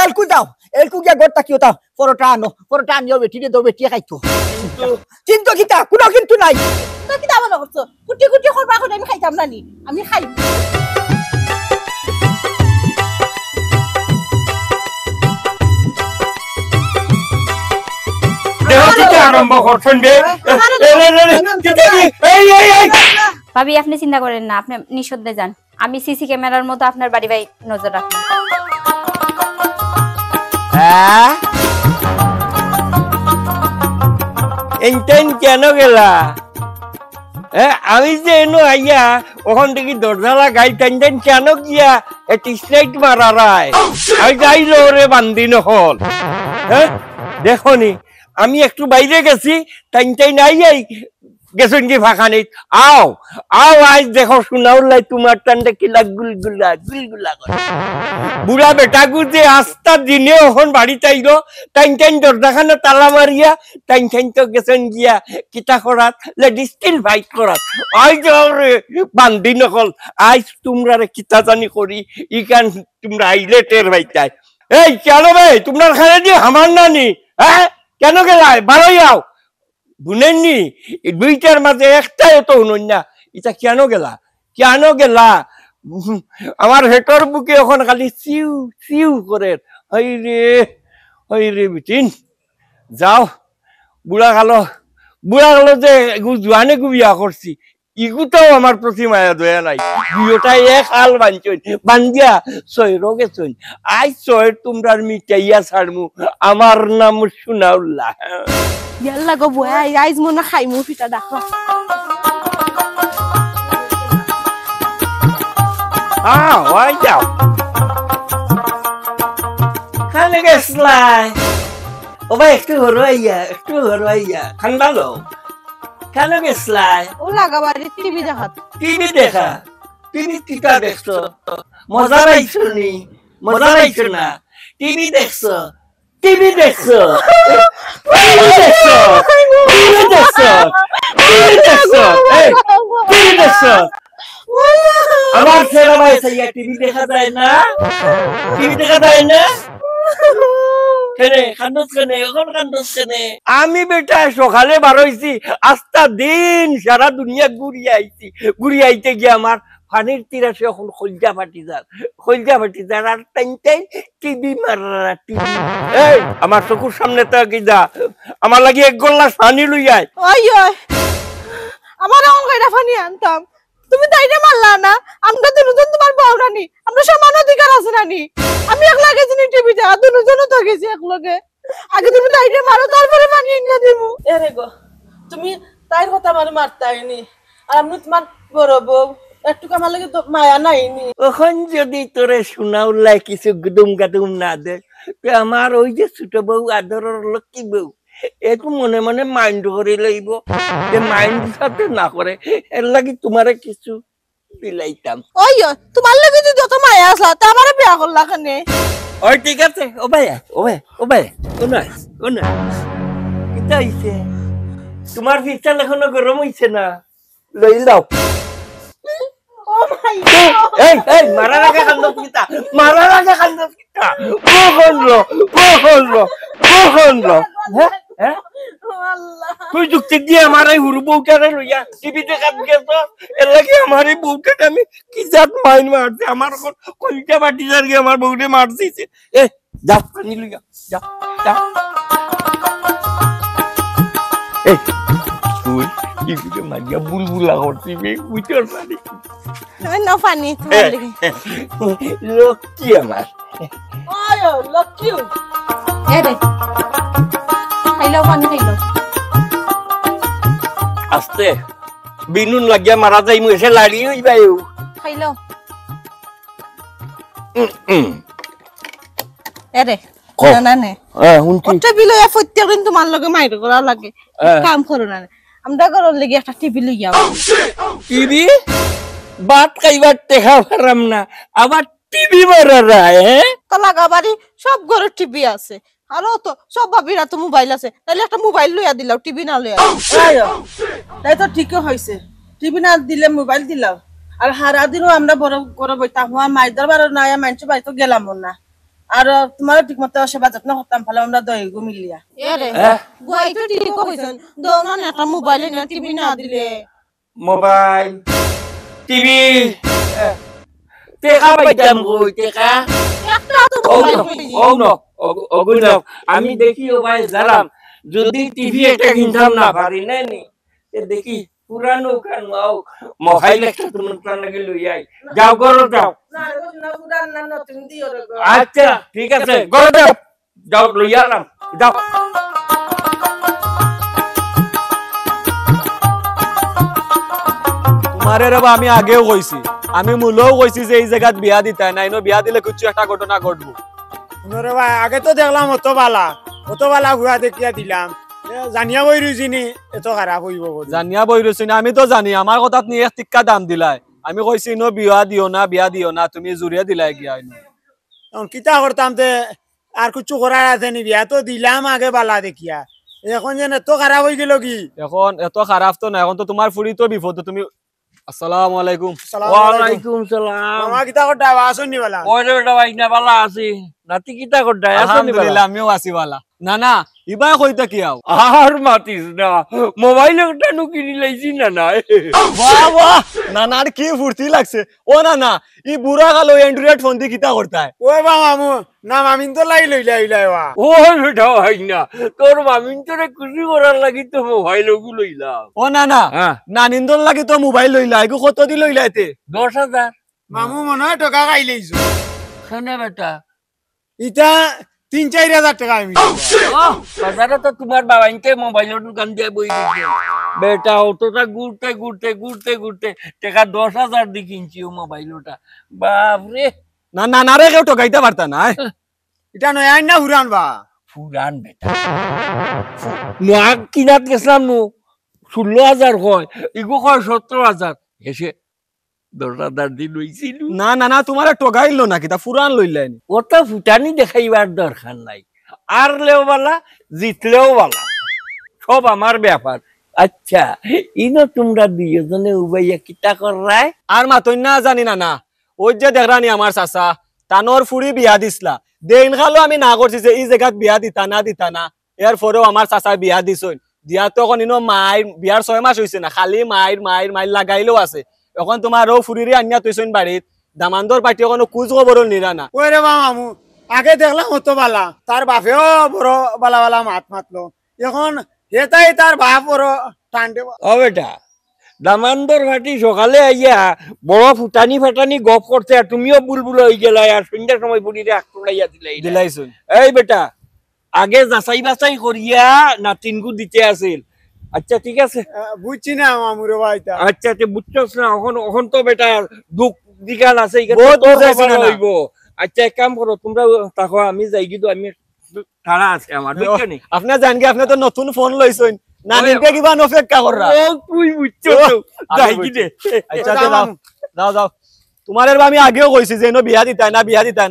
এলকু যাও এলকু গিয়া গড় তাকিও তা পরোটা আনো পরোটা আনিও বেটিরে দো বেটিয়ে খাইতো কিন্তু কিতা কোনো কিন্তু নাই তো কিতা মনে করছো কুটি কুটি করবা করে আমি খাইতাম না নি আমি খাই ভাবি আপনি চিন্তা করেন না আপনি নিঃশব্দে যান আমি সিসি ক্যামেরার মতো আপনার বাড়ি ভাই নজর রাখবো এনটেন কেন গেলা আমি যে এনো আইয়া ওখান থেকে দরজালা গাই টেন কেন গিয়া একটি স্ট্রেট মারা রায় আমি যাইলো রে বান্দি নহল হ্যাঁ দেখো নি আমি একটু বাইরে গেছি টাইন আইয়াই গেছেন কি ফাঁকা নেই আও আও আজ দেখো শোনাউলাই তোমার টানটা কিলা গুলগুলা করে বুড়া বেটা গুজে আস্তা দিনে ওখান বাড়িতে আইলো টাইন দরজাখানে তালা মারিয়া টাইন তো গেছেন গিয়া কিতা করাত লেডিস স্টিল ফাইট করাত আই যাও রে বান্দি নকল আজ তোমরা রে কিতা জানি করি ইকান তোমরা আইলে টের বাইতাই এই কেন ভাই তোমরা খানে দিয়ে হামার নানি হ্যাঁ কেন গেলাই বারোই আও বুনেননি দুইটার মাঝে একটাই তো শুনুন না এটা কেন গেলা আমার হেটর বুকে এখন খালি চিউ চিউ করে হই রে বিটিন যাও বুড়া কালো যে জোয়ানে বিয়া করছি ইগুটাও আমার প্রতি মায়া দয়া নাই দুইটাই এক হাল বানছন বান্দিয়া সয়রো গেছন আই সয় তোমরার মিটাইয়া ছাড়মু আমার নাম সুনাউল্লাহ ইয়াল্লা গো বয় আইজ মনে খাইমু পিঠা দেখো ওই যাও খালে গেছলাই ও ভাই একটু হরোইয়া ঠান্ডা লো কেন গেছলাই ও লাগা বাড়ি টিভি দেখা টিভি কিটা দেখছো মজা পাইছো না টিভি দেখছো আমার ছেলে ভাই টিভি দেখা যায় না আমি বেটা সকালে বারোইছি আস্তা দিন সারা দুনিয়া ঘুরি আইতে গিয়ে আমার পানির তীরাসে এখন খলজা ফাটি যার আর টাইন টিভি মারা টিভি এই আমার চকুর সামনে তো কি যা আমার লাগি এক গল্লা পানি লই আয় আমার অঙ্গ কইরা পানি আনতাম তুমি তাইটা মারলা না আমরা দুজন তোমার বউ রানী আমরা সমান অধিকার আছে রানী আমি একলা গেছি টিভি দেখা দুজনও তো গেছি একলগে আগে তুমি তাইটা মারো তারপরে পানি এনে দেবো এরে গো তুমি তাইর কথা আমার মারতাইনি আর আমি তোমার বড় বউ একটু আমার লাগে মায়া নাইনি ওখান যদি তোরে শোনাউলাই কিছু গুদুম না দে আমার ওই যে ছোট বউ আদরের লক্ষ্মী বউ একটু মনে মনে মাইন্ড করে লইব মাইন্ড সাথে না করে এর লাগি তোমারে কিছু বিলাইতাম ওই তোমার লাগে যদি যত মায়া আসলা তা আমারে বিয়া করলা কেনে ওই ঠিক আছে ও ভাই কোনা কিতা হইছে তোমার ফিচাল এখনো গরম হইছে না লই লাও ও ভাই এই মারার আগে কান্দস কিতা কোহনলো হ্যাঁ তুই যুক্তি দিয়ে আমার এই হুরু বউটারে লইয়া টিভি দেখাত গেছ এর লাগে আমার এই বউটাকে আমি কি জাত মাইন মারছে আমার কলিটা বাটি যার গিয়ে আমার বউটে মারছিছে যা পানি লইয়া যা এই তুই টিভিতে মারিয়া বুলবুলা করছি বুঝতে পারি না পানি লক্ষ্মী আমার লক্ষ্মী রে পানি খাইলো আস্তে বিনুন লাগিয়া মারা যাই এসে লাড়ি হইবাই খাইলো এরে না ওটা বিলয়া প্রত্যেকদিন তোমার লগে মাইর করা লাগে কাম করো না আমরা ঘরের লাগি একটা টিভি লইয়া টিভি বাত খাইবার টেকা পারাম না আবার টিভি মারা যায় তো লাগা বাড়ি সব ঘরে টিভি আছে আর তো সব ভাবিরা তো মোবাইল আছে তাহলে একটা মোবাইল লইয়া দিলাও টিভি না লইয়া তাই তো ঠিকই হইছে টিভি না দিলে মোবাইল দিলাও আর হারা দিনও আমরা বড় বড় বইতা হওয়া মাইদার বারো না মাইনছে বাড়ি তো গেলাম না আর তোমার ঠিক মতো সেবা যত্ন করতাম ভালো আমরা দই গো মিলিয়া এরে গুয়াই তো ঠিক কইছেন দোনা না একটা মোবাইলে না টিভি না দিলে মোবাইল টিভি টেকা পাইতাম কই টেকা একটা তো মোবাইল অগুন আমি দেখি ও ভাই জালাম যদি টিভি একটা কিনতাম না পারি না নি দেখি পুরানো কান মোবাইল একটা তোমার লাগে লই আই যাও করো যাও না না পুরান না নতুন দিও রে গো আচ্ছা ঠিক আছে করো যাও যাও লই আলাম যাও তোমারে রে আমি আগেও কইছি আমি মূলও কইছি যে এই জায়গাত বিয়া দিতে না ইনো বিয়া দিলে কিছু একটা ঘটনা ঘটবো রে ভাই আগে তো দেখলাম অত বালা ঘুরা দেখিয়া দিলাম জানিয়া বই রুজিনি এত খারাপ হইব জানিয়া বই রইছি না আমি তো জানি আমার কথাত নিয়ে টিক্কা দাম দিলাই আমি কইছি ইনো বিয়া দিও না তুমি জুরিয়া দিলাই গিয়া ইনো এখন কিতা করতাম তে আর কিছু করার আছে নি বিয়া তো দিলাম আগে বালা দেখিয়া এখন যেন এত খারাপ হয়ে গেল কি এখন এত খারাপ তো না এখন তো তোমার ফুড়ি তো বিপদ তুমি আসসালামু আলাইকুম ওয়ালাইকুম সালাম মামা কিতা করতে আসুন নি বালা ওরে বেটা ভাই না ভালো আছি নাতি কিতা করতে আসনি আলহামদুলিল্লাহ আমিও আছি বালা না না ইবা কইতা কি আও আর মাতিস না মোবাইল একটা কিনি লাইছি না না বাহ বাহ নানার কি ফুর্তি লাগছে ও না না ই বুড়া কালো অ্যান্ড্রয়েড ফোন দিয়ে কিতা করতায় ওই বা মামু না মামিন তো লইলাই ওয়া ও বেটা ভাই না তোর মামিন তোরে খুশি করার লাগি তো মোবাইল ওগুলো লইলাম ও না না হ্যাঁ নানিন্দর লাগি তো মোবাইল লইলা এগো কত দি লইলাইতে 10,000 মামু মনে হয় টাকা খাইলেইছো খানে বেটা ইটা 3-4 হাজার টাকা আমি বাজারে তো তোমার বাবাইকে মোবাইলের দোকান দিয়ে বই দিছে বেটা অতটা ঘুরতে টাকা 10,000 দি কিনছি ও মোবাইল ওটা বাপরে না নানারে কেউ ঠকাইতে পারতা না এটা নয় আইন না হুরান বা পুরান বেটা নোয়া কিনাত গেছিলাম নো 16,000 হয় ইগো হয় 17,000 এসে 10,000 দি লইছিল না না না তোমারে ঠকাইলো না কিতা ফুরান লইলেন ওটা ফুটানি দেখাইবার দরকার নাই আর লেও বালা জিতলেও বালা সব আমার ব্যাপার আচ্ছা ইনো তোমরা দুইজনে উবাইয়া কিতা কররাই আর মাতই না জানি না না ওই যে দেখরানি আমার চাচা তানোর ফুড়ি বিয়া দিছলা দেন খালো আমি না করছি যে এই জায়গাত বিয়া দিতা না এর পরেও আমার চাচা বিয়া দিছইন দিয়া তো এখন ইনো মায়ের বিয়ার 6 মাস হইছে না খালি মায়ের লাগাইলেও আছে এখন তোমার ও ফুরিরে আনিয়া তুইছইন বাড়িত দামান্দর পার্টি কোনো কুজ খবর নিরা না ওই রে বা মামু আগে দেখলাম অত বালা তার বাপেও বড় বালা মাতলো এখন হেতাই তার বাপ বড় টান্ডে ও বেটা দামান্দর ভাটি সকালে আইয়া বড় ফুটানি ফাটানি গপ করতে আর তুমিও বুলবুল হয়ে গেলা আর সন্ধ্যার সময় বুড়িরে আক্রড়াইয়া দিলাইছইন এই বেটা আগে যাচাই বাছাই করিয়া নাতিনগু দিতে আছিল আচ্ছা ঠিক আছে বুঝছি না মামু রে ভাই তা আচ্ছা তুই বুঝছস না এখন তো বেটা দুঃখ দিগাল আছে বহুত তো বুঝাইছি না। হইব আচ্ছা এক কাম করো তোমরা তাকো আমি যাই কিন্তু আমি তাড়া আছে আমার বুঝছো নি আপনি জানগে আপনি তো নতুন ফোন লইছইন নানিকে কিবা নফেক্কা কররা ও তুই বুঝছো তো যাই কি দে আচ্ছা যাও তোমার আমি আগেও কইছি যে এনো বিয়া দিতাই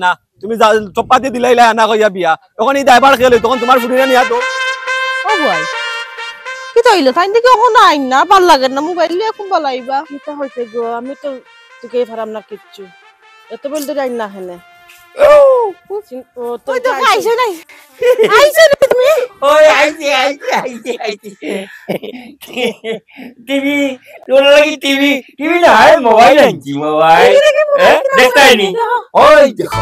না তুমি চপাতি দিলাইলা আনা কইয়া বিয়া এখন এই ড্রাইভার খেলে তখন তোমার ফুটিনা নিয়া তো ও ভাই কি তাইলো তাই দেখি এখন আইন না ভাল লাগে না মোবাইল নিয়ে এখন বলাইবা কিটা হইছে গো আমি তো তোকে ফারাম না কিচ্ছু এত বলতে যাই না হেনে ও তো আইছে নাই আইছে না তুমি ওই আইছি টিভি তোর লাগি টিভি না হয় মোবাইল আনছি মোবাইল দেখতাই নি ওই দেখো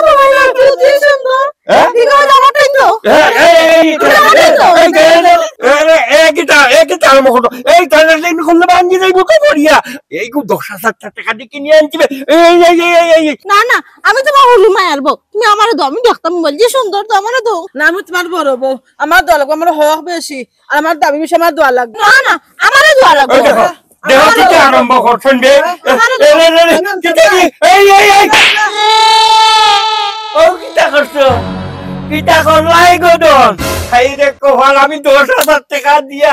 মোবাইল আছে তুই সুন্দর দিগো জামাটাই তো এই টাইম খুললে বাঙ্গি যাইব কবরিয়া এই 10,000 টাকা দিয়ে কিনে আনছিবে এই না না আমি তোমার হলু মারবো তুমি আমারে দাও আমি দেখতাম মোবাইল যে সুন্দর তো আমারে দাও না আমি তোমার বড় বউ আমার দোয়া লাগবে আমার হক বেশি আর আমার দাবি বেশি আমার দোয়া লাগবে না না আমারে দোয়া লাগবে দেহ থেকে আরম্ভ করছেন বে ও কিটা করছো কিটা করলাই গদন হাই রে কোহাল আমি 10,000 টাকা দিয়া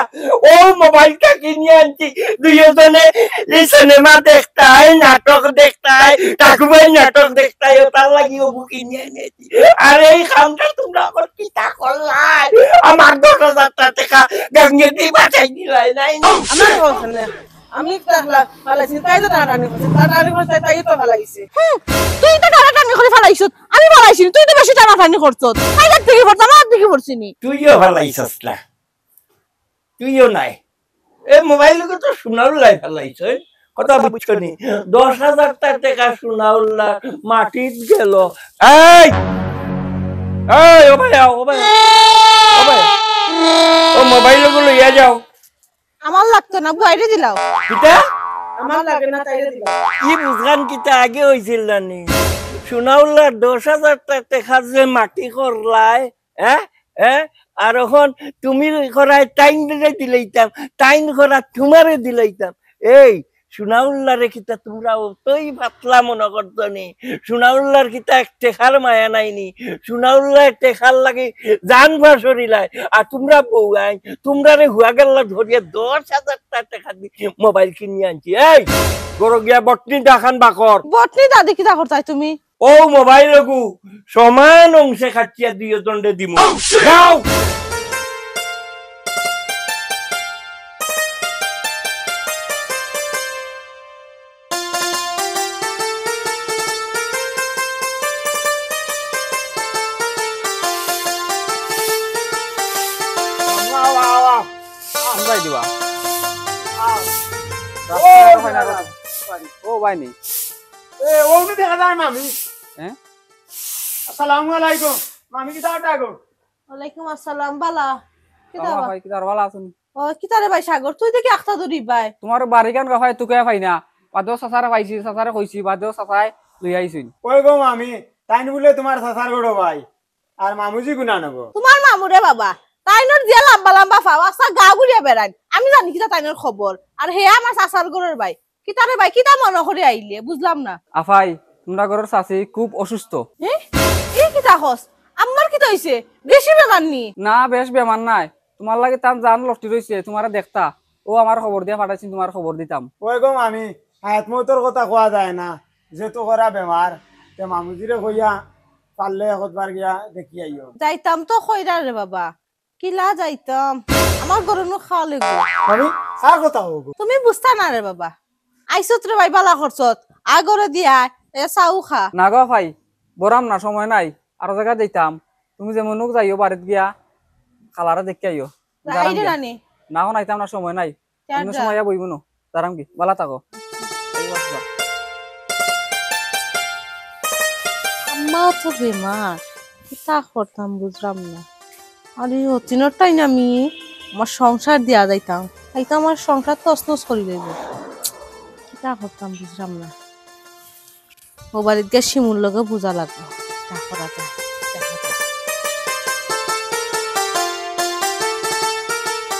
ও মোবাইলটা কিনে আনছি দুইজনে এই সিনেমা দেখতাই নাটক দেখতাই ঠাকুমাই নাটক দেখতাই তার লাগি ও কিনে আনছি আর এই কামটা তোমরা আমার কিটা করলাই আমার 10,000 টাকা গঙ্গে দি বাঁচাই দিলাই নাই আমার ওখানে আমি ফালাইছি তাই তো টানাটানি করছে টানাটানি করছে তাই তো ফালাইছে তুই তো টানাটানি করে ফালাইছ আমি ফালাইছি তুই তো বেশি টানাটানি করছ তাই দেখতে কি করছ আমার দিকে করছিনি তুইও ফেলাইছস না তুইও নাই এই মোবাইল তো সোনাউল্লাহ ফেলাইছ কথা বুঝছনি 10,000 টাকা সোনাউল্লাহ মাটিত গেল এই এই ও ভাই ও ভাই ও ভাই ও মোবাইল গুলো ইয়া যাও আমার লাগতো না বাইরে দিলাও কিতা আমার লাগে না তাইরে দিলাও কি বুঝগান কিতা আগে হইছিল জানি সোনাউল্লাহ 10,000 টাকা যে মাটি করলাই হ্যাঁ হ্যাঁ আর এখন তুমি করাই টাইম দিলাইতাম টাইম করা তোমারে দিলাইতাম এই সোনাউল্লাহ রে কিতা তোমরা অতই পাতলা মনে করতনি সোনাউল্লাহর কিতা এক টেকার মায়া নাইনি সোনাউল্লাহ টেকার লাগে জান ভাসরিলাই আর তোমরা বউ আই তোমরা রে হুয়া গেল্লা ধরিয়ে 10,000 টাকা দি মোবাইল কিনি আনছি এই গরো গিয়া বটনি দেখান বাকর বটনি দাদি কি তা করতাই তুমি ও মোবাইল গু সমান অংশে খাচ্ছিয়া দুই দণ্ডে দিমু যাও আমরাই দিবা ও ভাই নেই ওগুলো দেখা যায় মামি হ্যাঁ আসসালামু আলাইকুম মামি কি দাও ডাকো ওয়ালাইকুম আসসালাম বালা কি আমার দাও ভাই কি তার ভালো আছেন ও কি তারে ভাই সাগর তুই দেখি আখতা দরি ভাই তোমার বাড়ি গান গাফাই তোকে পাই না বাদেও চাচারে পাইছি চাচারে কইছি বাদেও চাচাই লই আইছিন কই গো মামি তাইন বলে তোমার সাসার গড়ো ভাই আর মামুজি গুনা নেবো তোমার মামুরে বাবা তাইনর দিয়া লম্বা লম্বা ফাও আচ্ছা গা ঘুরিয়া বেড়ান আমি জানি কিতা তাইনর খবর আর হে আমার চাচার ঘরের ভাই কিতারে ভাই কিতা মনে করে আইলে বুঝলাম না আফাই তোমরা ঘরের চাচি খুব অসুস্থ এই কিতা হস আমার কিতা হইছে বেশি বেমার নি না বেশ বেমার নাই তোমার লাগে তার জান লটি রইছে তোমারে দেখতা ও আমার খবর দিয়া পাঠাইছি তোমার খবর দিতাম কই গো মামি হায়াত মৌতর কথা কোয়া যায় না যেহেতু করা বেমার তে মামুজিরে কইয়া পারলে একবার গিয়া দেখি আইও যাইতাম তো কইরা রে বাবা কিলা যাইতাম আমার গরনো খাওয়া লাগবে মামি আর কথা হোক তুমি বুঝতা না রে বাবা আইসত রে ভাই বালা খরচত আগরে দিয়া এ চাউ খা না গো ভাই বরাম না সময় নাই আর জায়গা যাইতাম তুমি যেমন যাইও বাড়িত গিয়া খালারে দেখি আইও আইরে রানি না হন আইতাম না সময় নাই অন্য সময় বইব না দাঁড়াম কি বালা থাকো আম্মা তো বেমার কিতা করতাম বুঝলাম না আরে অতিনটাই না আমি আমার সংসার দিয়া যাইতাম তাইতো আমার সংসার তসনস করি লইব কিতা করতাম বুঝলাম না ও বাড়িতে গিয়ে শিমুর লগে বুঝা লাগবে তা করা যায়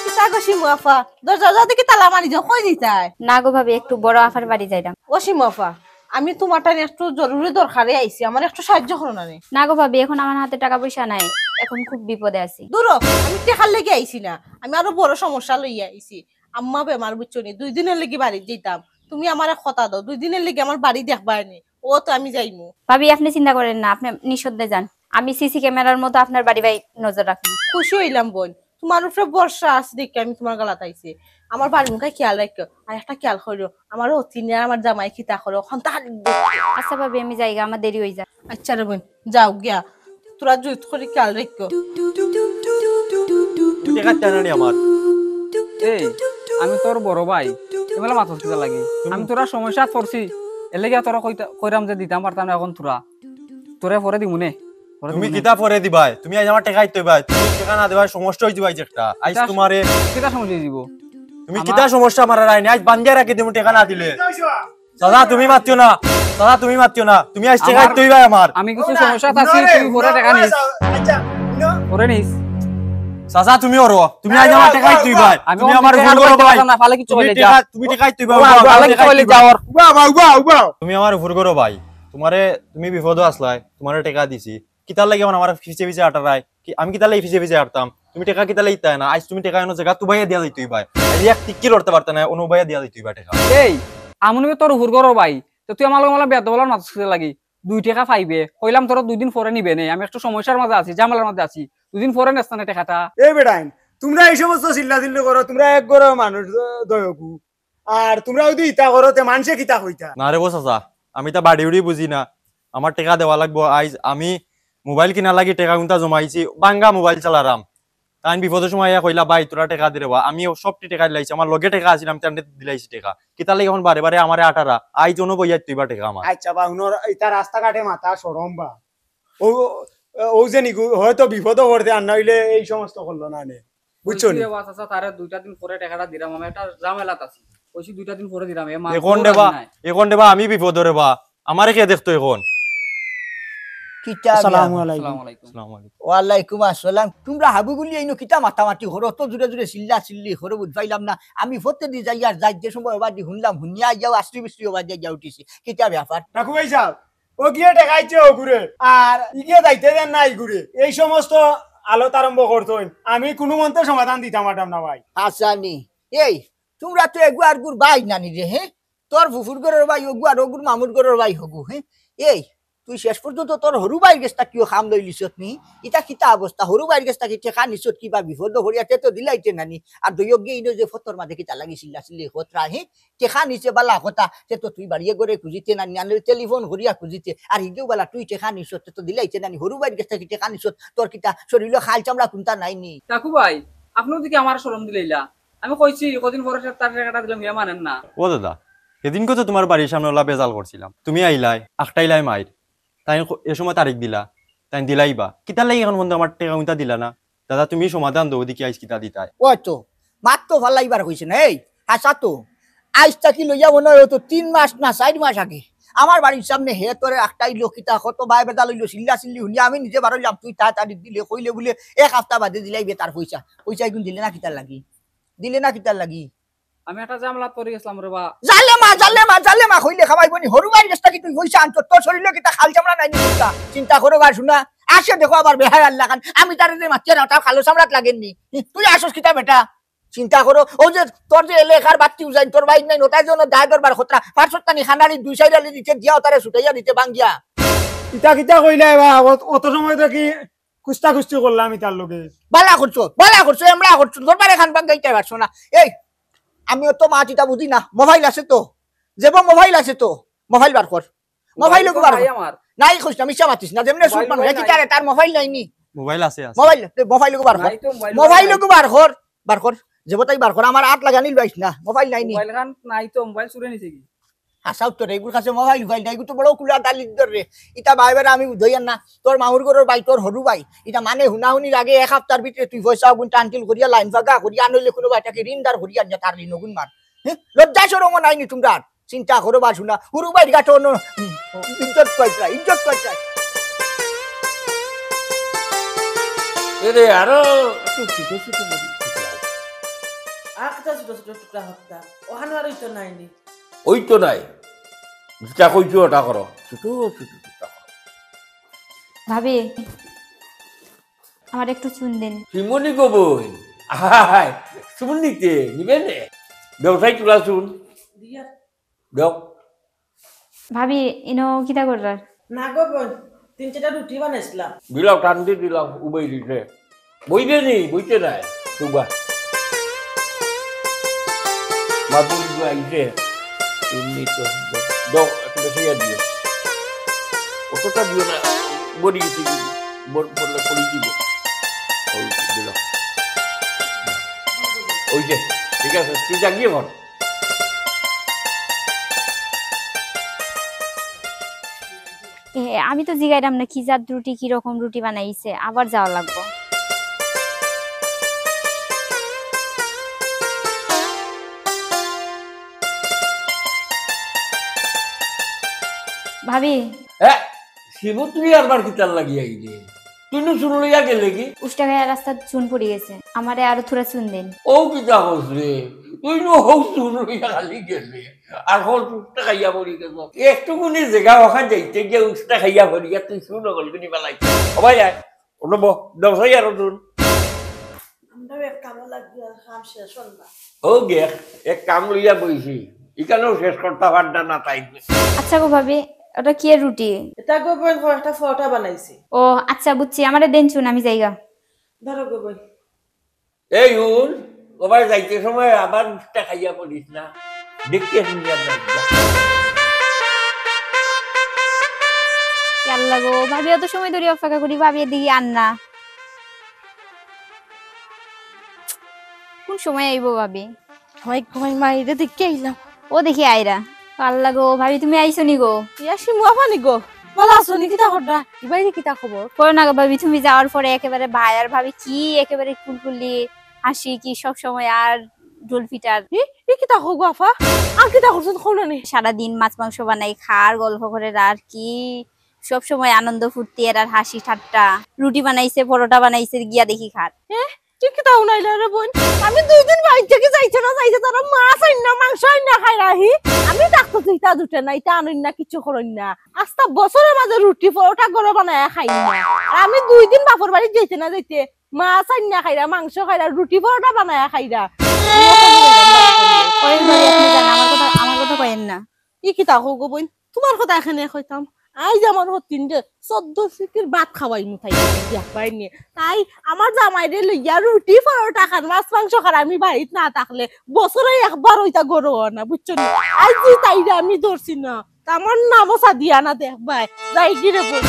কিতা গো শিমু আফা দরজা দেখি তালা মারি যাও কই দিতাই না গো ভাবি একটু বড় আফার বাড়ি যাইলাম ও শিমু আফা আমি তোমারটা একটু জরুরি দরকারে আইছি আমার একটু সাহায্য করো না রে না গো ভাবি এখন আমার হাতে টাকা পয়সা নাই এখন খুব বিপদে আছি দূর আমি টেকার লেগে আইছি না আমি আরো বড় সমস্যা লইয়া আইছি আম্মা বেমার বুঝছো নি 2 দিনের লেগে বাড়ি যেতাম তুমি আমার কথা দাও 2 দিনের লেগে আমার বাড়ি দেখবা নি ও তো আমি যাইমু ভাবি আপনি চিন্তা করেন না আপনি নিঃশব্দে যান আমি সিসি ক্যামেরার মতো আপনার বাড়ি বাই নজর রাখবো খুশি হইলাম বোন তোমার উপরে বর্ষা আছে দেখে আমি তোমার গালাত আইছি আমার বাড়ির মুখে খেয়াল রাখো আর একটা খেয়াল করো আমার অতিনে আমার জামাই খিতা করো খন্তা আচ্ছা ভাবি আমি যাইগা আমার দেরি হয়ে যায় আচ্ছা রে বোন যাও গিয়া তোরা জুত করে খেয়াল রাখো দেখা জানানি আমার এই আমি তোর বড় ভাই এবেলা মাথা কিতা লাগি আমি তোরা সমস্যা পড়ছি এলেগিয়া তোরা কইরাম যে দিতাম পারতাম না এখন তোরে পরে দিমুনে তুমি কিতা পরে দিবাই তুমি আজ আমার টাকা দিতে ভাই তুমি টাকা না দিবাই সমস্যা হই দিবাই একটা আজ তোমারে কিতা সমস্যা দিব তুমি কিতা সমস্যা মারা রাইনি আজ বান্ধিয়া রাখি দিমু টাকা না দিলে দাদা তুমি মাতিও না দাদা তুমি মাতিও না তুমি আজ টাকা দিতে ভাই আমার আমি কিছু সমস্যা আছে তুমি পরে টাকা নিস পরে নিস চাচা তুমি ওরো তুমি আজ আমার টাকা দিতে ভাই তুমি আমার ভুল করো ভাই না ফালে কিছু হইলে যা তুমি টাকা দিতে ভাই ফালে কিছু হইলে যাওয়ার তুমি আমার ভুল করো ভাই তোমারে তুমি বিপদ আসলাই তোমারে টাকা দিছি কিতার লাগে আমার ফিসে ফিসে আটারাই আমি কিতার লাগে ফিসে ফিসে আটতাম তুমি টাকা কিতার লাগে না আজ তুমি টাকা এনো জায়গা তুই ভাইয়া দিয়া দিতেই ভাই এক টিকি লড়তে পারত না অনু ভাইয়া দিয়া দিতেই ভাই টাকা এই আমনি তোর হুর করো ভাই তো তুই আমার লগে বেদ বলার মাছ লাগি 2 টাকা পাইবে কইলাম তোর 2 দিন পরে নিবে নে আমি একটু সমস্যার মাঝে আছি ঝামেলার মধ্যে আছি 2 দিন পরে নেস্তানে টাকাটা এই বেটাইন তোমরা এই সমস্ত চিল্লা চিল্লি করো তোমরা এক গরো মানুষ দয়কু আর তোমরা যদি ইতা করো তে মানুষে কিতা কইতা না রে বো চাচা আমি তা বাড়ি উড়ি বুঝি না আমার টাকা দেওয়া লাগবো আইজ আমি মোবাইল কিনা লাগি টাকা গুনতা জমাইছি বাঙ্গা মোবাইল চালারাম তাই বিপদের সময় কইলা ভাই তোরা টাকা দে রেবা আমি সবটি টাকা দিলাইছি আমার লগে টাকা আছিল আমি তান্ডে দিলাইছি টাকা কিতা লাগি এখন বারে বারে আমারে 18 আইজ অনু বইয়া তুইবা টাকা আমার আচ্ছা বা হুনর ইতা রাস্তাঘাটে মাথা সরম বা ও ও যে নিগু হয়তো বিপদ করতে আর নইলে এই সমস্ত করলো না নে বুঝছো নি আচ্ছা তারে 2টা দিন পরে টাকাটা দিলাম আমি একটা ঝামেলাত আছি কইছি 2টা দিন পরে দিলাম এ মাস এখন দেবা আমি বিপদ রেবা আমারে কে দেখতো এখন কিতা আসসালামু আলাইকুম আসসালামু আলাইকুম আসসালামু আলাইকুম ওয়ালাইকুম আসসালাম তোমরা হাবুগুলি আইনো কিতা মাতামাতি হরো তো জুড়ে জুড়ে চিল্লা চিল্লি হরো বুঝাইলাম না আমি ফতে দি যাই আর যাই যে সময় বাদি শুনলাম হুনিয়া যাও আশ্রি বিশ্রি বাদি যাই উঠিছি কিতা ব্যাপার রাখু ভাই সাহেব ও গিয়ে দেখাইছে ও ঘুরে আর ইগিয়ে যাইতে দেন না ঘুরে এই সমস্ত আলোত আরম্ভ করতোন আমি কোনো মন্ত্রে সমাধান দিতাম মাটাম না ভাই হাসানি এই তোমরা তো এগুয়ার গুর ভাই নানি রে হ্যাঁ তোর ফুফুর গরের ভাই ওগুয়ার ওগুর মামুর গরের ভাই হগু হ্যাঁ এই তুই শেষ পর্যন্ত তোর হরু বাইর গেছটা কিয় খাম লই লিছত নি ইটা কিতা অবস্থা হরু বাইর গেছটা কি টেকা নিছত কিবা বিপদ হরিয়াতে তো দিলাইতে নানি আর দৈয়ক গিয়ে ইনো যে ফতর মাঝে কিতা লাগিছিল আসলে হতরা হে টেকা নিছে বালা কথা সে তো তুই বাড়িয়ে করে খুঁজিতে নানি আনলে টেলিফোন হরিয়া খুঁজিতে আর হিগেও বালা তুই টেকা নিছত তো দিলাইতে নানি হরু বাইর গেছটা কি টেকা নিছত তোর কিতা শরীরে খাল চামড়া কোনটা নাই নি কাকু ভাই আপনিও দিকে আমার শরম দিলাইলা আমি কইছি কদিন পরে তার টাকাটা দিলাম ইয়া মানেন না ও দাদা সেদিন তো তোমার বাড়ির সামনে ওলা বেজাল করছিলাম তুমি আইলাই আখটাইলাই মাইর তাই এ সময় তারিখ দিলা তাই দিলাইবা কিতা লাগি এখন বন্ধু আমার টাকা উইতা দিলা না দাদা তুমি সমাধান দাও দেখি আইস কিতা দিতাই ওই তো মাত্র ফালাইবার হয়েছে না এই হাসা তো আইসটা কি লইয়া মনে হয় তো 3 মাস না 4 মাস আগে আমার বাড়ির সামনে হে তোরে একটাই লোকিতা কত বাই বেদা লইলো চিল্লা চিল্লি শুনি আমি নিজে বারইলাম তুই তাড়াতাড়ি দিলে কইলে বলে 1 সপ্তাহ বাদে দিলাইবে তার পয়সা পয়সা এখন দিলে না কিতার লাগি দিলে না কিতার লাগি আমি একটা ঝামেলাত পড়ে গেছিলাম রে বা জালে মা কইলে খাবাইবনি হরুবাই গেছটা কি তুই পয়সা আনছ তোর শরীরে কিতা খাল চামড়া নাই নি চিন্তা করো আর শুনা আসে দেখো আবার বেহাই আল্লাহ খান আমি তার যে মাছ না খালো চামড়াত লাগেননি তুই আসস কিতা বেটা চিন্তা করো ও যে তোর যে এলাকার বাত্তি উজাইন তোর বাইক নাই ওটার জন্য দায় দরবার খতরা 500 নি খানারি 2 সাইডালি দিতে দিয়া তারে ছুটাইয়া দিতে বাঙ্গিয়া ইতা কিতা কইলা অত সময় তো কি কুস্তা কুস্তি করলাম তার লগে বালা করছো এমরা করছো দরবারে খান বাঙ্গাইতে পারছো না এই আমিও তো মাটিটা বুঝি না মোবাইল আছে তো যেব মোবাইল আছে তো মোবাইল বার কর মোবাইল কো বার আমার নাই কইছ না মিছা মাতিস না যেমনে সুলতান হয়ে কি তার মোবাইল নাই নি মোবাইল আছে মোবাইল কো বার কর মোবাইল কো বার কর যেব তাই বার কর আমার 8 লাগানিল বাইছ না মোবাইল নাই নি মোবাইল খান নাই তো মোবাইল চুরে নিছে কি হাসাও তো রেগুর কাছে মোবাইল নাই তো বড় কুলা দালি দর রে ইটা বাইবের আমি ধইয়ান না তোর মাহুর গরর ভাই তোর হরু ভাই ইটা মানে হুনাহুনি লাগে 1 সপ্তাহের ভিতরে তুই পয়সা গুণ টানটিল করিয়া লাইন ফাগা করিয়া আনলে কোনো বাইটাকে ঋণদার করিয়া না তার ঋণ গুণ মার লজ্জা শরম নাই নি তোমরা চিন্তা করো বা শুনা হরু ভাই গাটো ইজ্জত কইরা এরে আরো আখটা ছোট ছোট টুকরা হত্যা ওখানে আর তো নাইনি ওই তো নাই যেটা কইছো ওটা করো ছোট ছোট টুকরা করো। ভাবি আমার একটু চুন দিন শিমনি কবই আহাই চুন নিতে নিবে নে ব্যবসায়ী তুলা চুন দিয়ার দেও ভাবি ইনো কিতা করার না গো বোন 3-4টা রুটি বানাইছিলাম দিলাম টান দিয়ে দিলাম উবাই দিতে বইবে নি বইতে নাই তুবা মাতুল আইছে তুমি তো দাও একটু বেশি দিও অতটা দিও না বড়ি দিও বড়লে পড়ি দিও ওই দিলাম ওই যে ঠিক আছে তুই জাগিয়ে বল আমি তো জিগাইলাম না কি জাত রুটি কি রকম রুটি বানাইছে আবার যাওয়া লাগবে ভাবি শিবু তুই আরবার কিতার লাগিয়ে আইলে তুই নু শুন লইয়া গেলে কি উষ্টা গায়ে রাস্তা চুন পড়ে গেছে আমারে আরো থোড়া চুন দিন ও কিতা হচ্ছে তুই নু হোক শুন লইয়া খালি গেলে আর হল উষ্টা খাইয়া পড়ি গেল একটুকুনি জায়গা ওখান যাইতে গিয়ে উষ্টা খাইয়া পড়ি গিয়া তুই শুন গলগুনি বেলাইছে সবাই আয় ওটা দশাই আরো তুন আমরা এক কাম লাগবে কাম শেষ হল না ও গে এক কাম লইয়া বইছি এখানেও শেষ করতে পারটা না তাই আচ্ছা গো ভাবি ওটা কি এর রুটি এটা গো বোন একটা ফটা বানাইছি ও আচ্ছা বুঝছি আমারে দেন চুন আমি যাইগা ধরো গো বোন এই উন ওবার যাইতে সময় আবার উষ্টা খাইয়া পড়িস না দেখতে আসুন আল্লাহ গো, ভাবি অত সময় ধরে অপেক্ষা করি, ভাবি এদিকে আন না। কোন সময় আইবো ভাবি? হয় ঘুমাই মাইরে দেখে আইলাম। ও দেখি আইরা। আল্লাহ গো, ভাবি তুমি আইছো নি গো? ইয়া শিমুয়া পানি গো, ভালো আছো নি? কিতা করডা বাইরে কিতা খবর? করো না গো ভাবি, তুমি যাওয়ার পরে একেবারে ভাই আর ভাবি কি একেবারে কুলকুলি হাসি কি সব সময় আর ঢোল পিটার। ই কিতা হগো আফা? আর কিতা করছ খোলনি? সারাদিন মাছ মাংস বানাই খার গল্প করে আর কি সব সময় আনন্দ ফুর্তি আর হাসি ঠাট্টা। রুটি বানাইছে, পরোটা বানাইছে, গিয়া দেখি খার। তুই কিতা উনাইলা রে বোন? আমি 2 দিন বাইরে থেকে যাইছে না তারা মাছ আইন না মাংস আইন না খাই রাহি। আমি ডাক্তার তুইতা দুটে না, ইটা আনিন না, কিছু করইন না। আস্তা বছরের মাঝে রুটি পরোটা করে বানায় খাই না। আর আমি 2 দিন বাপর বাড়ি যাইতে না যাইতে মাছ আইন না খাইরা, মাংস খাইরা, রুটি পরোটা বানায় খাইরা। ওই ভাবি আপনি জান, আমার কথা কইেন না। ই কিতা হগো বোন? তোমার কথা এখানে কইতাম। আই আমার হতিন যে 14 সিকির ভাত খাওয়াই মুথাই দিয়া পাইনি। তাই আমার জামাইরে লইয়া রুটি পরোটা খান, মাছ মাংস খান। আমি বাড়িতে না থাকলে বছরে একবার ওইটা গরো না, বুঝছো না? আই যে তাইরে আমি ধরছি না, তা আমার নামও সাদিয়া না দেখবাই যাই গিরে বল।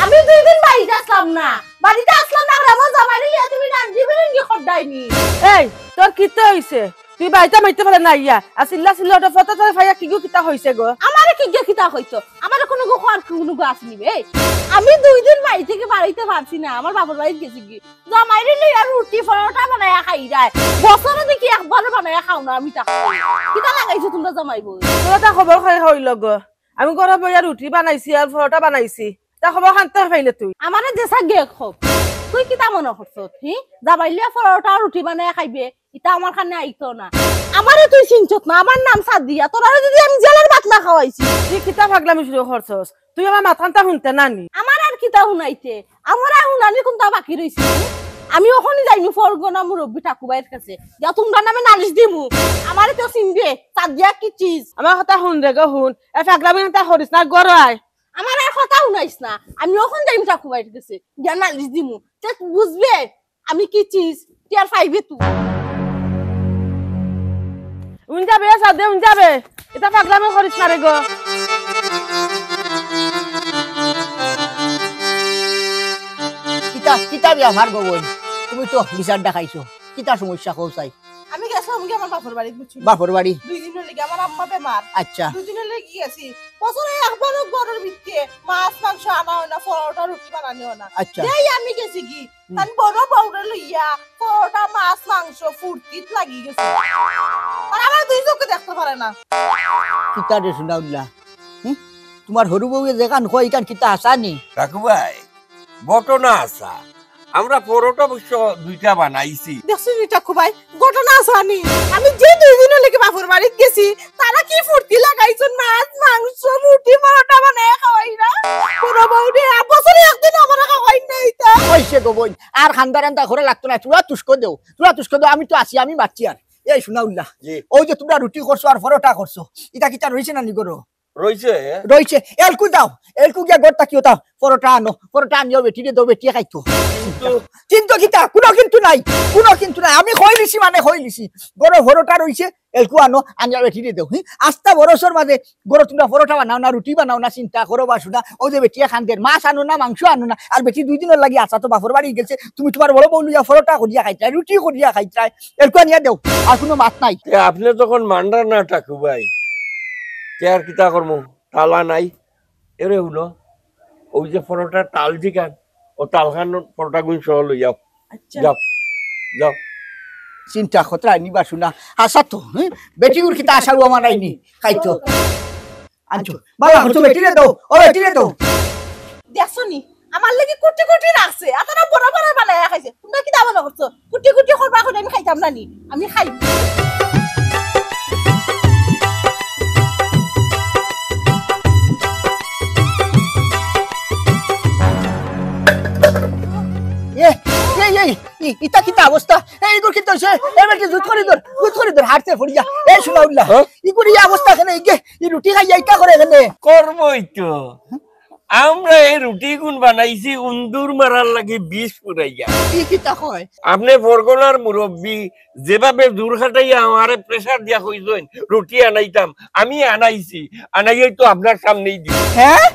আমি 2 দিন বাড়িতে আসলাম না, বাড়িতে আসলাম না। আমার জামাইরে লিয়া তুমি ডাক দিবে নি খড়দাইনি? এই তোর কিতা হইছে? তুই বাইতা মাইতে পারে না ইয়া আসিল্লা সিল্লা ওটা ফটো তোর ভাইয়া কি গো কিতা হইছে গো? আমারে কি গো কিতা হইতো? আমারে কোনো গো খার কোনো গো আসনি বে। আমি 2 দিন বাড়ি থেকে বাড়িতে পারছি না, আমার বাবার বাড়িতে গেছি কি। জামাইরে লিয়া রুটি পরোটা বানায়া খাই যায়, বছরে দেখি একবার বানায়া খাও না। আমি তা কিতা লাগাইছো তোমরা জামাই বউ? তোর তা খবর খাই হইল গো। আমি ঘরে বইয়া রুটি বানাইছি আর পরোটা বানাইছি, তা খবর খানতে পাইলে তুই? আমারে দেশা গে খব তুই কিতা মনে করছত? জামাইলে পরোটা রুটি বানায়া খাইবে, এটা আমার খানে আইতো না। আমারে তুই চিনছত না, আমার নাম সাদিয়া। তোরা যদি আমি জেলের ভাত না খাওয়াইছি। তুই কিতা পাগলামি শুরু করছস? তুই আমার মাথানটা শুনতে নানি? আমার আর কিতা শুনাইতে? আমার আর শুনানি কোনটা বাকি রইছে? আমি ওখানে যাইনি ফরগনা মুরব্বী ঠাকুরবাইয়ের কাছে, যা তোমরা নামে নালিশ দিমু। আমারে তো চিনবে সাদিয়া কি চিজ। আমার কথা শুন রে গো শুন, এ পাগলামি কথা করিস না, গড়াই। আমার আর কথা শুনাইস না, আমি ওখানে যাইনি ঠাকুরবাইয়ের কাছে, যা নালিশ দিমু। তে বুঝবে আমি কি চিজ, টিয়ার পাইবে তুই। উন যাবে সাদে উন যাবে, এটা পাগলামি করিস না রে গো। কিতা কিতা বি আমার গো বোন, তুমি তো বিচার দেখাইছো। কিতা সমস্যা কও চাই? আমি গেছিলাম কি আমার বাপর বাড়ি, বুঝছি বাপর বাড়ি? 2 দিনের লেগে আমার আম্মা বেমার। আচ্ছা 2 দিনের লেগে গেছি। বছরে একবারও ঘরের ভিতরে মাছ মাংস আনা হয় না, পরোটা রুটি বানানো হয় না। আচ্ছা যাই আমি গেছি কি তান বড় বউরে লইয়া পরোটা মাছ মাংস ফুর্তিত লাগি গেছে। আর আমার 2 চোখে দেখতে পারে না। কিতা রে শুনাউল্লা? তোমার হরু বউয়ে যেখান কয় ইকান কিতা আসানি? কাকু ভাই ঘটনা আসা, আমরা পরোটা অবশ্য 2টা বানাইছি। দেখছি এটা খুবাই ঘটনা আসানি। আমি যে 2 দিনের লেগে বাপর বাড়ি গেছি, তারা কি ফুর্তি লাগাইছেন, মাছ মাংস রুটি পরোটা বানায় খাওয়াই না। বড় বউরে বছরে একদিন আমরা খাওয়াই না। এটা কইছে গো বোন, আর খান্দা রান্দা ঘরে লাগতো না। তুরা তুস্ক দেও, তুরা তুস্ক দেও, আমি তো আছি, আমি বাচ্চি। আর এই শুনাউল্লা, ওই যে তোমরা রুটি করছো আর পরোটা করছো, এটা কিতা রইছে না নি গরো? রইছে রইছে। এলকু দাও, এলকু গিয়া গড় তাকিও দাও, পরোটা আনো, পরোটা আনিও বেটিরে দাও, বেটিয়ে খাইতো। কিন্তু কিতা কোনো কিন্তু নাই, কোনো কিন্তু নাই। আমি কই লিছি মানে কই লিছি, গরো পরোটা রইছে, এলকু আনো আনিয়া বেটিরে দাও। আস্তা বরসর মাঝে গরো তোমরা পরোটা বানাও না, রুটি বানাও না, চিন্তা করো বা শুনা। ওই যে বেটিয়া খান্দের মাছ আনো না, মাংস আনো না, আর বেটি 2 দিনের লাগি আসা তো বাপর বাড়ি গেছে। তুমি তোমার বড় বউ লইয়া পরোটা করিয়া খাইতাই, রুটি করিয়া খাইতাই, এলকু আনিয়া দেও, আর কোনো মাছ নাই। আপনি তখন মান্ডার না ঠাকু ভাই, আর কিতা করবো, তালা নাই। এরে হলো ওই যে পরোটার তাল জিকান, ও তালখান পরোটা গুণ সহ লই যাও। যাও যাও, চিন্তা খতরা নিবা শুনা আসা তো। বেটিগুর কিতা আসারু আমার আইনি খাইতো। আনছো বাবা হতো, বেটিরে দাও, ও বেটিরে দাও। দেখছনি আমার লাগি কুটি কুটি রাখছে, আতারা বড় বড় বানায় খাইছে। তোমরা কি দাবা করছো? কুটি কুটি করবা করে আমি খাইতাম না নি? আমি খাই। কি ইতা কিতা অবস্থা এইগুলো কি তোছে এবারে জুত করে ধর হারতে পড়িয়া এই শুনাউল্লাহ ইগুরি অবস্থা কেন ইগে ই রুটি খাইয়া ইতা করে কেন করবই তো আমরা এই রুটি গুণ বানাইছি উন্দুর মারার লাগে বিষ পুরাইয়া কি কিতা কয় আপনি বরগনার মুরব্বী যেভাবে দূর খাটাইয়া আমারে প্রেসার দিয়া কইছেন রুটি আনাইতাম আমি আনাইছি আনাইয়াই তো আপনার সামনেই দিই হ্যাঁ